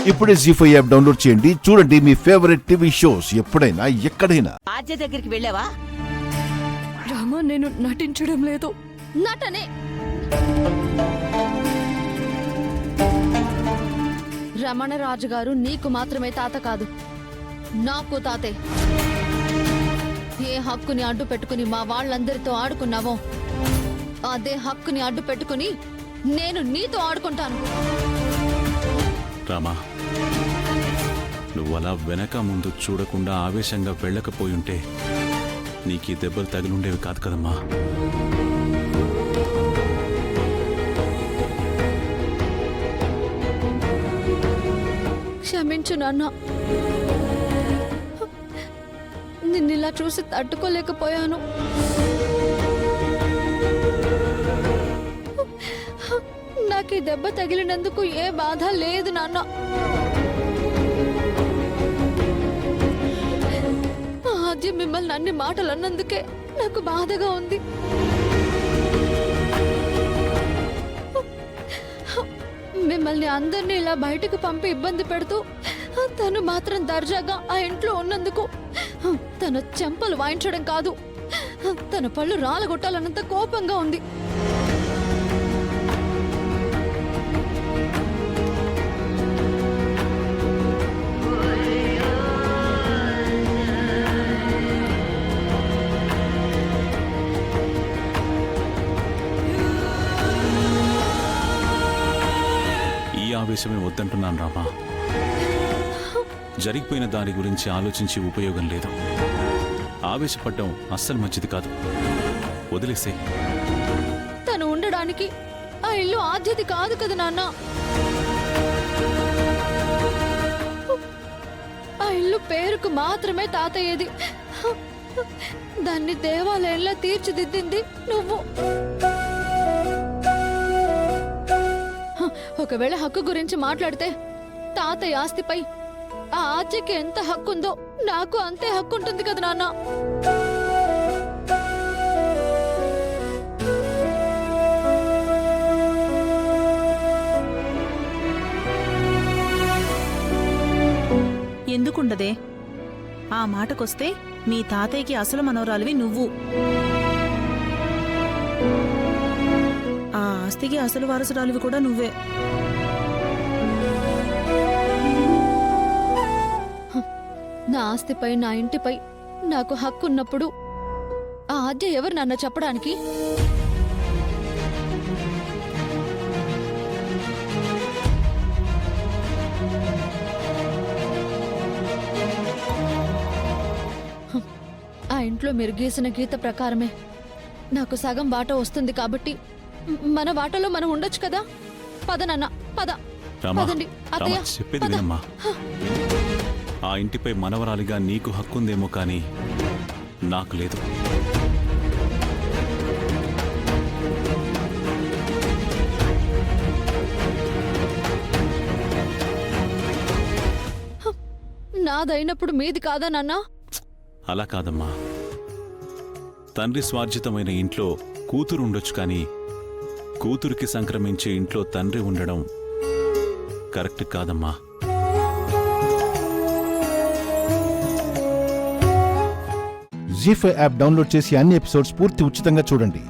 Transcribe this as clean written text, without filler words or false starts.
ఇప్పుడే జీ5 app download చేయండి. చూడండి మీ ఫేవరెట్ టీవీ షోస్ ఎప్పుడైనా ఎక్కడైనా. ఆద్య దగ్గరికి వెళ్ళావా? రామా, నేను నటించడం లేదు. నటనే. రమణరాజు గారు నీకు మాత్రమే తాత కాదు, నాకు తాతే. ఏ హక్కుని అడ్డు పెట్టుకుని మా వాళ్ళందరితో ఆడుకున్నావో అదే హక్కుని అడ్డు పెట్టుకుని నేను నీతో ఆడుకుంటాను. రామా, నువ్వలా వెనక ముందు చూడకుండా ఆవేశంగా వెళ్ళకపోయుంటే నీకీ దెబ్బలు తగిలుండేవి కాదు కదమ్మా. క్షమించు నాన్న, నిన్నిలా చూసి తట్టుకోలేకపోయాను. నాకు ఈ దెబ్బ తగిలినందుకు ఏ బాధ లేదు నాన్న. ఆద్య మిమ్మల్ని అన్ని మాటలు అన్నందుకే నాకు బాధగా ఉంది. మిమ్మల్ని అందరినీ ఇలా బయటకు పంపి ఇబ్బంది పెడుతూ తను మాత్రం దర్జాగా ఆ ఇంట్లో ఉన్నందుకు తన చెంపలు వాయించడం కాదు, తన పళ్ళు రాలగొట్టాలన్నంత కోపంగా ఉంది. ఈ ఆవేశమే వద్దంటున్నాను రామా. జరిగిపోయిన దాని గురించి ఆలోచించి ఉపయోగం లేదు. ఆవేశపడ్డం అస్సలు మంచిది కాదు. వదిలేసే. తను ఉండడానికి ఆ ఇల్లు ఆద్యత కాదు కదా నాన్న. ఆ ఇల్లు పేరుకు మాత్రమే తాతయ్యేది. దాన్ని దేవాలయంలో తీర్చిదిద్దింది నువ్వు. ఒకవేళ హక్కు గురించి మాట్లాడితే తాతయ్య ఆస్తిపై ఆ ఆద్యకి ఎంత హక్కుందో నాకు అంతే హక్కు ఉంటుంది కదా నాన్న. ఎందుకుండదే? ఆ మాటకొస్తే మీ తాతయ్యకి అసలు మనవరాలివి నువ్వు. ఆ ఆస్తికి అసలు వారసురాలివి కూడా నువ్వే. నా ఆస్తిపై నా ఇంటిపై నాకు హక్కు ఉన్నప్పుడు ఆ ఆద్య ఎవరు నాన్న చెప్పడానికి? ఆ ఇంట్లో మీరు గీసిన గీత ప్రకారమే నాకు సగం వాటా వస్తుంది కాబట్టి మన వాటాలో మనం ఉండొచ్చు కదా. పద నాన్న, పద. పదండి అత్తయ్య, చెప్పేది పద. వినమ్మా. ఆ ఇంటిపై మనవరాలిగా నీకు హక్కుందేమో కానీ నాకు లేదు. నాదైనప్పుడు మీది కాదా నాన్నా? అలా కాదమ్మా. తండ్రి స్వార్జితమైన ఇంట్లో కూతురు ఉండొచ్చు కానీ కూతురికి సంక్రమించే ఇంట్లో తండ్రి ఉండడం కరెక్ట్ కాదమ్మా. జీ5 యాప్ డౌన్లోడ్ చేసి అన్ని ఎపిసోడ్స్ పూర్తి ఉచితంగా చూడండి.